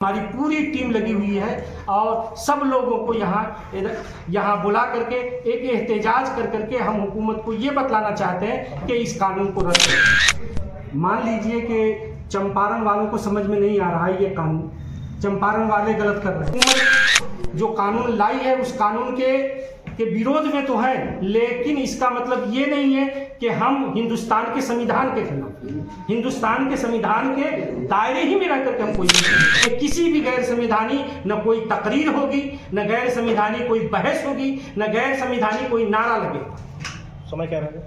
हमारी पूरी टीम लगी हुई है और सब लोगों को यहाँ बुला करके एक एहतजाज कर करके हम हुकूमत को ये बतलाना चाहते हैं कि इस कानून को रद्द करें। मान लीजिए कि चंपारण वालों को समझ में नहीं आ रहा है ये कानून, चंपारण वाले गलत कर रहे हैं। हुकूमत जो कानून लाई है उस कानून के विरोध में तो है, लेकिन इसका मतलब ये नहीं है कि हम हिंदुस्तान के संविधान के खिलाफ, हिंदुस्तान के संविधान के दायरे ही में रह करके हम कोई किसी भी गैर संविधानी न कोई तकरीर होगी, न गैर संविधानी कोई बहस होगी, न गैर संविधानी कोई नारा लगेगा। समय क्या रहेगा?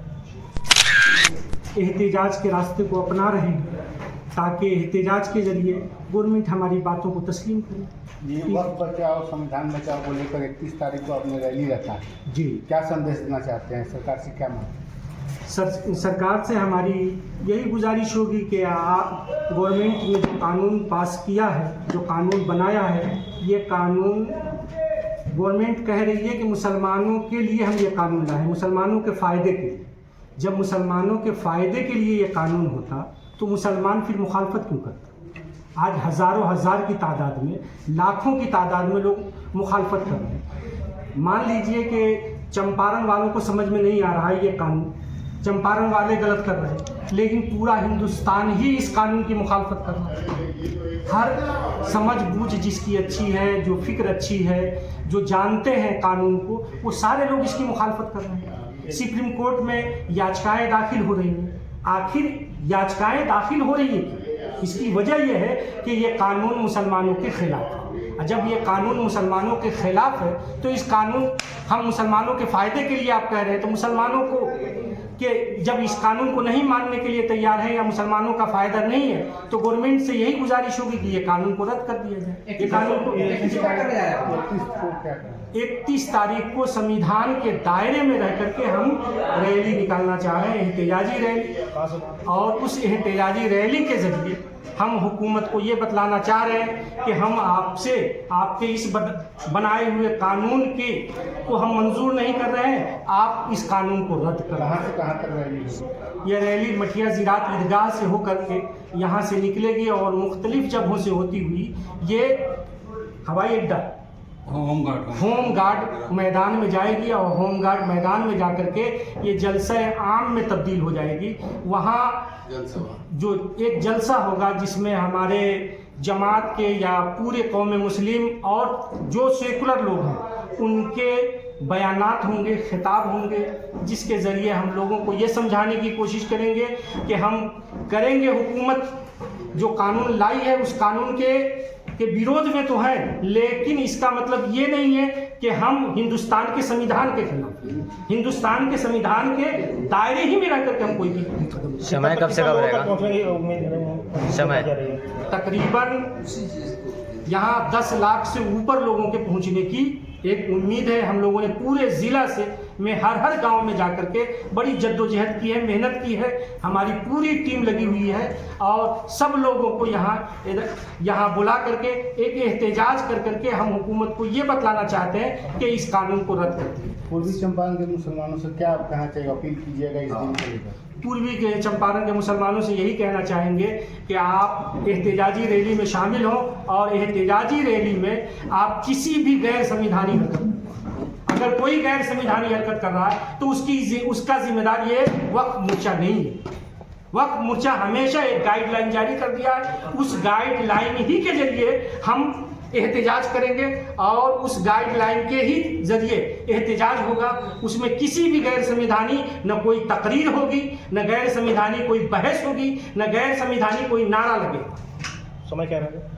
एहतजाज के रास्ते को अपना रहे हैं ताकि एहतजाज के जरिए गवर्नमेंट हमारी बातों को तस्लीम करे। जी, वक्त बचाओ संविधान बचाओ को लेकर 31 तारीख को आपने रैली रखा है जी, क्या संदेश देना चाहते हैं? सरकार से क्या मांग? सरकार से हमारी यही गुजारिश होगी कि आप गवर्नमेंट ने जो कानून पास किया है, जो कानून बनाया है, ये कानून गवर्नमेंट कह रही है कि मुसलमानों के लिए हम ये कानून लाए, मुसलमानों के फ़ायदे के लिए। जब मुसलमानों के फ़ायदे के लिए ये कानून होता तो मुसलमान फिर मुखालफत क्यों करता? आज हज़ारों हज़ार की तादाद में, लाखों की तादाद में लोग मुखालफत कर रहे हैं। मान लीजिए कि चंपारण वालों को समझ में नहीं आ रहा है ये कानून, चंपारण वाले गलत कर रहे हैं, लेकिन पूरा हिंदुस्तान ही इस कानून की मुखालफत कर रहा है। हर समझ बूझ जिसकी अच्छी है, जो फिक्र अच्छी है, जो जानते हैं कानून को, वो सारे लोग इसकी मुखालफत कर रहे हैं। सुप्रीम कोर्ट में याचिकाएं दाखिल हो रही हैं। आखिर याचिकाएं दाखिल हो रही है, इसकी वजह यह है कि ये कानून मुसलमानों के खिलाफ है। जब ये कानून मुसलमानों के खिलाफ है तो इस कानून हम मुसलमानों के फ़ायदे के लिए आप कह रहे हैं, तो मुसलमानों को कि जब इस कानून को नहीं मानने के लिए तैयार है या मुसलमानों का फ़ायदा नहीं है, तो गवर्नमेंट से यही गुजारिश होगी कि ये कानून को रद्द कर दिया जाए। ये कानून को 31 तारीख को संविधान के दायरे में रह करके हम रैली निकालना चाह रहे हैं, एहतजाजी रैली, और उस एहतजाजी रैली के जरिए हम हुकूमत को ये बतलाना चाह रहे हैं कि हम आपसे आपके इस बनाए हुए कानून को हम मंजूर नहीं कर रहे हैं, आप इस कानून को रद्द करें। कहाँ से कहाँ तक रैली होगी? यह रैली मठिया ज़िरात ईदगाह से होकर के यहाँ से निकलेगी और मुख्तलिफ जगहों से होती हुई ये हवाई अड्डा होम गार्ड मैदान में जाएगी और होम गार्ड मैदान में जाकर के ये जलसा आम में तब्दील हो जाएगी। वहाँ जो एक जलसा होगा जिसमें हमारे जमात के या पूरे कौम मुस्लिम और जो सेकुलर लोग हैं उनके बयानात होंगे, खिताब होंगे, जिसके ज़रिए हम लोगों को ये समझाने की कोशिश करेंगे कि हम करेंगे, हुकूमत जो कानून लाई है उस कानून के विरोध में तो है, लेकिन इसका मतलब ये नहीं है कि हम हिंदुस्तान के संविधान के खिलाफ, हिंदुस्तान के संविधान के दायरे ही में रह करके हम कोई भी। समय कब से कब रहेगा? समय तकरीबन यहाँ 10 लाख से ऊपर लोगों के पहुँचने की एक उम्मीद है। हम लोगों ने पूरे ज़िला में हर गांव में जाकर के बड़ी जद्दोजहद की है, मेहनत की है, हमारी पूरी टीम लगी हुई है और सब लोगों को यहाँ बुला करके एक एहतजाज कर करके हम हुकूमत को ये बतलाना चाहते हैं कि इस कानून को रद्द कर दें। पूर्वी चंपारण के मुसलमानों से क्या आप कहना चाहिए, अपील कीजिएगा इस दिन को लेकर? पूर्वी के चंपारण के मुसलमानों से यही कहना चाहेंगे कि आप एहतजाजी रैली में शामिल हों और एहतजाजी रैली में आप किसी भी गैर संविधानी हरकत, अगर कोई गैर संविधानी हरकत कर रहा है तो उसका जिम्मेदार ये वक्फ मोर्चा नहीं है। वक्फ मोर्चा हमेशा एक गाइडलाइन जारी कर दिया है, उस गाइडलाइन ही के जरिए हम एहतजाज करेंगे और उस गाइडलाइन के ही जरिए एहतजाज होगा। उसमें किसी भी गैर संविधानी न कोई तकरीर होगी, न गैर संविधानी कोई बहस होगी, न गैर संविधानी कोई नारा लगेगा। समय क्या रहेगा?